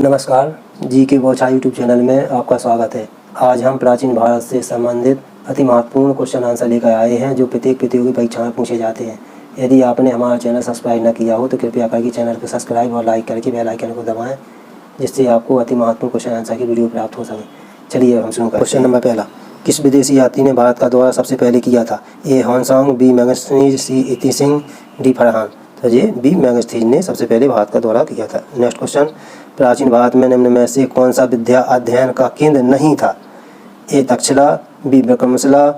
नमस्कार, जी के बोछा YouTube channel में आपका स्वागत है। आज हम प्राचीन भारत से संबंधित अति महत्वपूर्ण क्वेश्चन आंसर लेकर आए हैं जो प्रत्येक प्रतियोगी परीक्षा में पूछे जाते हैं। यदि आपने हमारा चैनल सब्सक्राइब न किया हो तो कृपया करके चैनल को सब्सक्राइब और लाइक करके बेल आइकन को दबाएं, जिससे आपको अति महत्वपूर्ण क्वेश्चन आंसर की वीडियो प्राप्त हो सके। चलिए हम शुरू करते हैं। क्वेश्चन नंबर पहला, किस विदेशी यात्री ने भारत का दौरा सबसे पहले किया था? ए हॉन्गकॉन्ग, बी मैगस्थनीज, सी इति सिंह, डी फरहान। तो ये बी मैगस्थनीज ने सबसे पहले भारत का दौरा किया था। नेक्स्ट क्वेश्चन, प्राचीन भारत में निम्न में से कौन सा विद्या अध्ययन का केंद्र नहीं था? ए तक्षशिला, बी विक्रमशिला,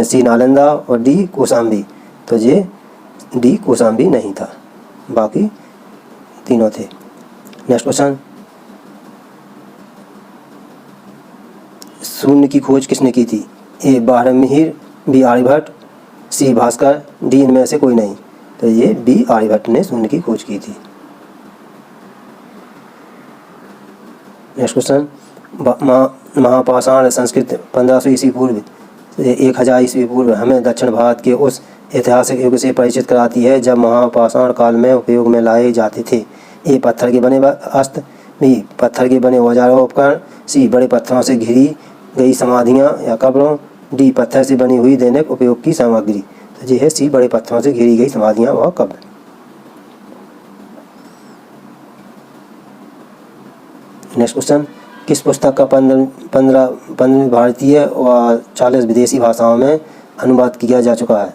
सी नालंदा और डी कौशाम्बी। तो ये डी कौशाम्बी नहीं था, बाकी तीनों थे। नेक्स्ट क्वेश्चन, शून्य की खोज किसने की थी? ए बारहमीर, बी आर्यभट्ट, सी भास्कर, डी इनमें से कोई नहीं। तो ये बी आर्यभट्ट ने शून्य की खोज की थी। नेक्स्ट क्वेश्चन, महापाषाण संस्कृत 1500 ईस्वी पूर्व 1000 ईस्वी पूर्व हमें दक्षिण भारत के उस ऐतिहासिक युग से परिचित कराती है जब महापाषाण काल में उपयोग में लाए जाते थे। ए पत्थर के बने अस्त्र, बी पत्थर के बने औजार और उपकरण, सी बड़े पत्थरों से घिरी गई समाधियाँ या कब्रों, डी पत्थर से बनी हुई दैनिक उपयोग की सामग्री। तो ये है सी बड़े पत्थरों से घिरी गई समाधियाँ व कब्र। नेक्स्ट क्वेश्चन, किस पुस्तक का 15 भारतीय व 40 विदेशी भाषाओं में अनुवाद किया जा चुका है?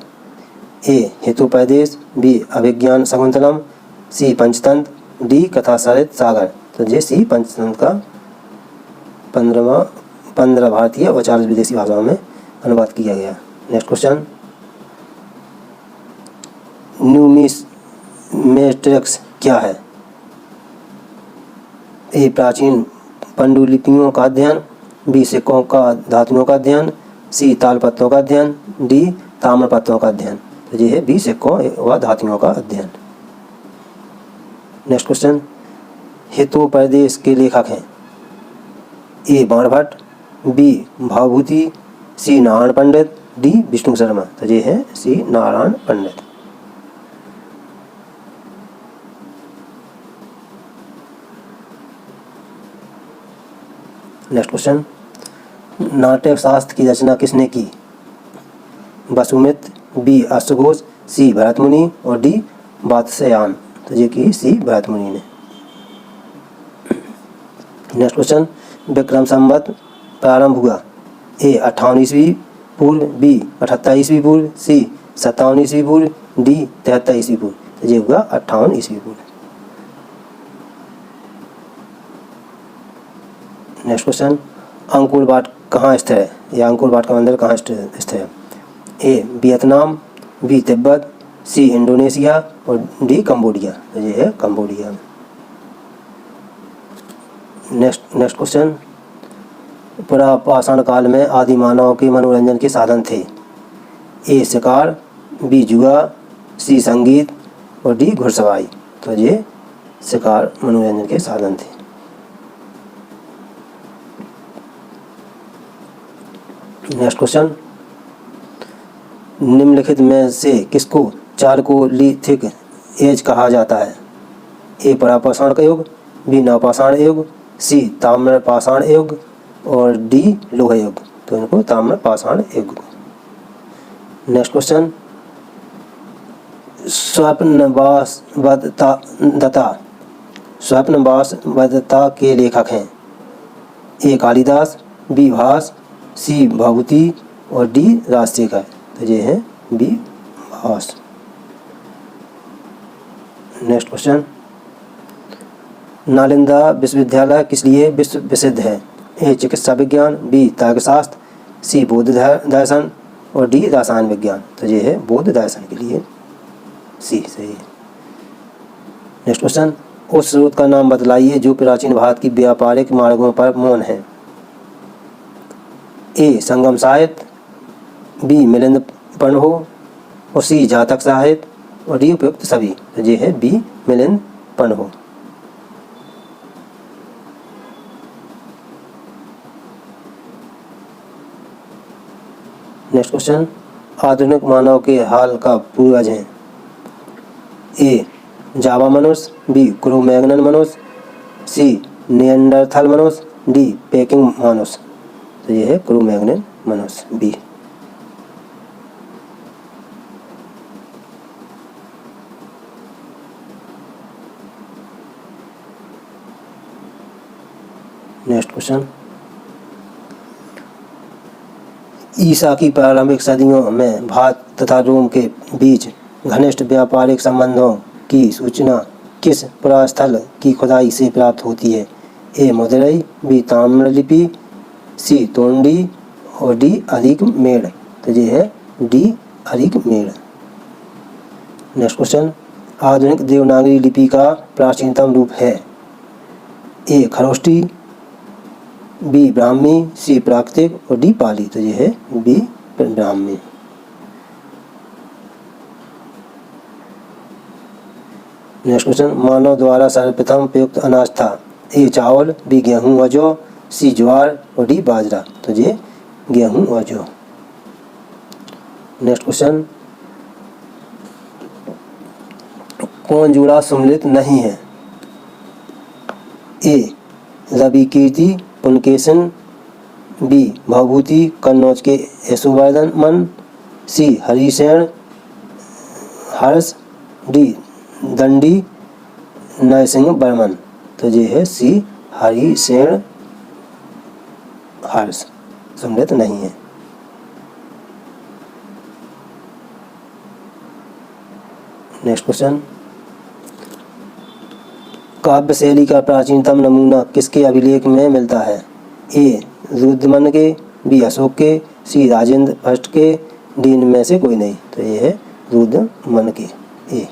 ए हितोपदेश, बी अभिज्ञान शकुंतलम, सी पंचतंत्र, डी कथा साहित्य सागर। तो ये सी पंचतंत्र का 15 भारतीय और 40 विदेशी भाषाओं में अनुवाद किया गया। नेक्स्ट क्वेश्चन, न्यूमिस्मेटिक्स क्या है? ए प्राचीन पांडुलिपियों का अध्ययन, बी सिक्कों का धातुओं का अध्ययन, सी तालपत्रों का अध्ययन, डी ताम्रपत्रों का अध्ययन। तो ये है बी सिक्कों व धातुओं का अध्ययन। नेक्स्ट क्वेश्चन, हितोपदेश के लेखक हैं? ए बाणभट्ट, बी भाभूति, सी नारायण पंडित, डी विष्णु शर्मा। तो ये है सी नारायण पंडित। नेक्स्ट क्वेश्चन, नाट्य शास्त्र की रचना किसने की? वसुमित्र, बी अश्वघोष, सी भरतमुनि और डी वात्स्यायन। तो ये की सी भरतमुनि ने। नेक्स्ट क्वेश्चन, विक्रम संवत प्रारंभ हुआ? ए 58 ईस्वी पूर्व, बी 78 ईस्वी पूर्व, सी 57 ईस्वी पूर्व, डी 73 ईस्वी पूर्व। तो ये हुआ 58 ईस्वी पूर्व। नेक्स्ट क्वेश्चन, अंकोर वाट कहाँ स्थित है? या अंकोर वाट का मंदिर कहाँ स्थित है? A Vietnam, B Tibet, C Indonesia और डी कंबोडिया। तो ये है कंबोडिया। नेक्स्ट क्वेश्चन, पुरापाषाण काल में आदि मानव के मनोरंजन के साधन थे? ए शिकार, बी जुआ, सी संगीत और डी घुड़सवारी। तो ये शिकार मनोरंजन के साधन थे। नेक्स्ट क्वेश्चन, निम्नलिखित में से किसको चारकोलिथिक एज कहा जाता है? ए पुरापाषाण का युग, बी नवपाषाण युग, सी ताम्रपाषाण युग और डी लोह युग। तो इनको ताम्रपाषाण युग। नेक्स्ट क्वेश्चन, स्वप्नवासवदत्ता के लेखक हैं? ए कालिदास, बी भास, सी भभूति और डी राजशेखर। तो ये है बी भास। नेक्स्ट क्वेश्चन, नालंदा विश्वविद्यालय किस लिए विश्व प्रसिद्ध है? ए चिकित्सा विज्ञान, बी तर्कशास्त्र, सी बौद्ध दर्शन और डी रसायन विज्ञान। तो ये है बौद्ध दर्शन के लिए सी सही है। नेक्स्ट क्वेश्चन, उस स्रोत का नाम बतलाइए जो प्राचीन भारत की व्यापारिक मार्गों पर मौन है? ए संगम साहित्य, बी मिलिंद पन्हो और सी जातक साहित्य और डी उपयुक्त सभी। तो ये है बी मिलिंद पन्हो। नेक्स्ट क्वेश्चन, आधुनिक मानव के हाल का पूर्वज हैं? ए जावा मनुष्य, बी क्रो मैग्नन मनुष्य, सी निएंडरथल मनुष्य, डी पेकिंग मनुष्य। तो ये है क्रो मैग्नन मनुष्य, बी। नेक्स्ट क्वेश्चन, ईसा की प्रारंभिक सदियों में भारत तथा रोम के बीच घनिष्ठ व्यापारिक संबंधों की सूचना किस पुरास्थल की खुदाई से प्राप्त होती है? ए मदुरई, बी ताम्रलिपि, सी तोंडी और डी अरिकमेड़। तो ये है डी अरिकमेड़। नेक्स्ट क्वेश्चन, आधुनिक देवनागरी लिपि का प्राचीनतम रूप है? ए खरोष्टी, बी ब्राह्मी, सी प्राकृतिक और डी पाली। तो ये है बी ब्राह्मी। नेक्स्ट क्वेश्चन, मानव द्वारा सर्वप्रथम प्रयुक्त अनाज था? ए चावल, बी गेहूं व जौ, सी ज्वार और डी बाजरा। तो ये गेहूं व जौ। नेक्स्ट क्वेश्चन, कौन जोड़ा सम्मिलित नहीं है? ए रवि कीर्ति पुलकेशन, बी भवभूति कन्नौज के यशोवर्धन मन, सी हरिसेन हर्ष, डी दंडी नरसिंह बर्मन। तो ये है सी हरिसेन हर्ष, सम्मिलित नहीं है। नेक्स्ट क्वेश्चन, काव्य शैली का प्राचीनतम नमूना किसके अभिलेख में मिलता है? ए रुद्रमन के, बी अशोक के, सी राजेंद्र फर्स्ट के, डी इनमें से कोई नहीं। तो ये है रुद्रमन के, ए।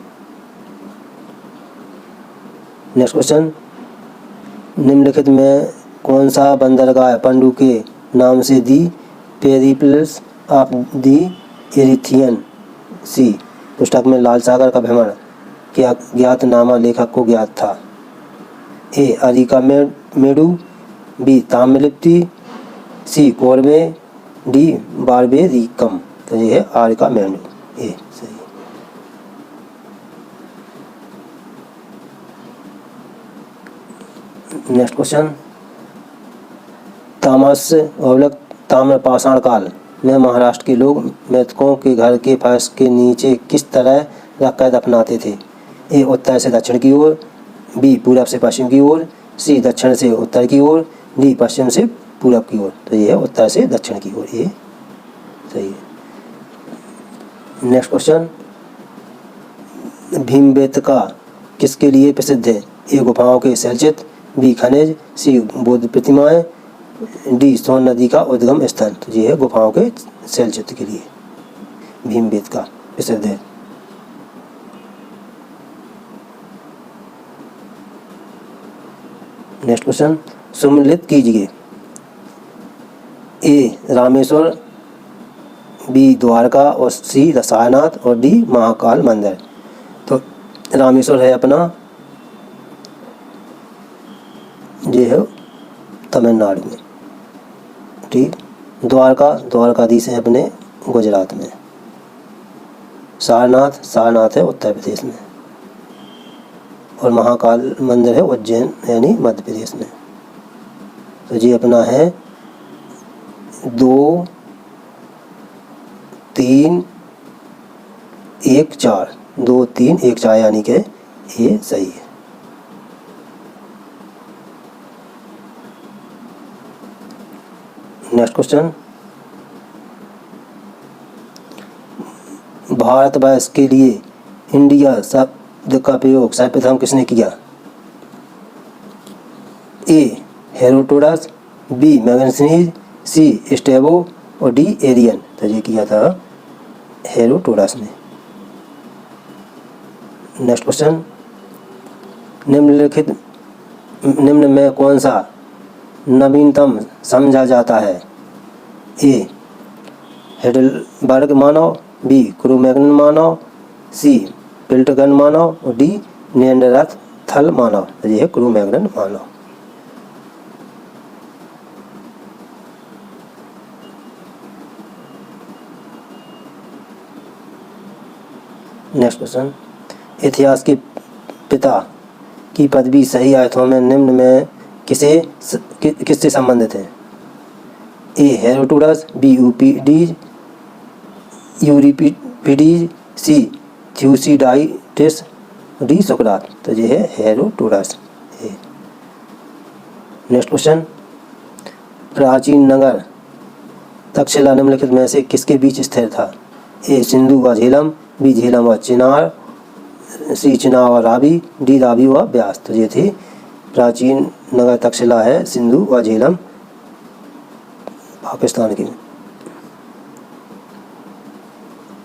नेक्स्ट क्वेश्चन, निम्नलिखित में कौन सा बंदरगाह पंडू के नाम से दी पेरिप्लस ऑफ दी एरिथियन सी पुस्तक में लाल सागर का भ्रमण क्या ज्ञातनामा लेखक को ज्ञात था? ए अरिकामेडु, बी ताम्रलिप्ति, सी कोरबे, डी बारबेरिकम। तो ये है अरिकामेडु, ए सही। नेक्स्ट क्वेश्चन, ताम्रस्य और ताम्रपाषाण काल में महाराष्ट्र के लोग मृतकों के घर के फर्श के नीचे किस तरह रखकर दफनाते थे? ए उत्तर से दक्षिण की ओर, बी पूरब से पश्चिम की ओर, सी दक्षिण से उत्तर की ओर, डी पश्चिम से पूरब की ओर। तो ये है उत्तर से दक्षिण की ओर, ये सही है। नेक्स्ट क्वेश्चन, भीमबेटका किसके लिए प्रसिद्ध है? ए गुफाओं के शैलचित्र, बी खनिज, सी बौद्ध प्रतिमाएं, डी सोन नदी का उद्गम स्थल। तो ये है गुफाओं के शैलचित्र के लिए भीमबेटका प्रसिद्ध है। नेक्स्ट क्वेश्चन, सम्मिलित कीजिए। ए रामेश्वर, बी द्वारका और सी सारनाथ और डी महाकाल मंदिर। तो रामेश्वर है अपना, ये है तमिलनाडु में, ठीक। द्वारकाधीश है अपने गुजरात में। सारनाथ है उत्तर प्रदेश में, और महाकाल मंदिर है उज्जैन यानी मध्य प्रदेश में। तो ये अपना है 2, 3, 1, 4, 2, 3, 1, 4 यानी कि ये सही है। नेक्स्ट क्वेश्चन, भारतवर्ष के लिए इंडिया शब्द का प्रयोग सर्वप्रथम किसने किया? ए हेरोडोटस, बी मैगनीज, सी स्ट्रैबो और डी एरियन। तो ये किया था हेरोडोटस ने। नेक्स्ट क्वेश्चन, निम्न में कौन सा नवीनतम समझा जाता है? ए हेडलबर्ग मानव, बी क्रो-मैग्नन मानव, सी पिल्टगन मानव और डी निएंडरथल मानव। ये है क्रो-मैग्नन मानव। नेक्स्ट क्वेश्चन, इतिहास के पिता की पदवी सही अर्थों में निम्न में किससे संबंधित है? ए हेरोडोटस, बी यूरिपिडीज, सी थ्यूसिडाइडिस, डी सुकरात। तो ये है हेरोडोटस। नेक्स्ट क्वेश्चन, प्राचीन नगर तक्षशिला निम्नलिखित में से किसके बीच स्थिर था? ए सिंधु व झेलम, बी झेलम व चिनार, सी चिनाब व रावी, डी रावी व ब्यास। तो ये थी प्राचीन नगर तक्षशिला है सिंधु व झेलम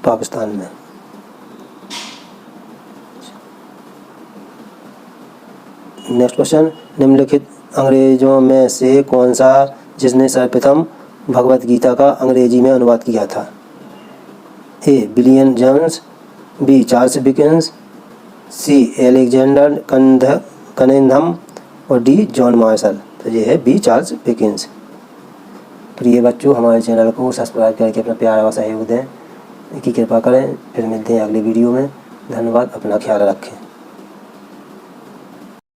पाकिस्तान में। नेक्स्ट क्वेश्चन, निम्नलिखित अंग्रेजों में से कौन सा जिसने सर्वप्रथम भगवत गीता का अंग्रेजी में अनुवाद किया था? A William James, B Charles Dickens, C Alexander Cunningham और डी जॉन मार्शल। तो ये है बी चार्ल्स डिकेंस। प्रिय बच्चों, हमारे चैनल को सब्सक्राइब करके अपना प्यार और सहयोग दें, की कृपा करें। फिर मिलते हैं अगली वीडियो में। धन्यवाद, अपना ख्याल रखें।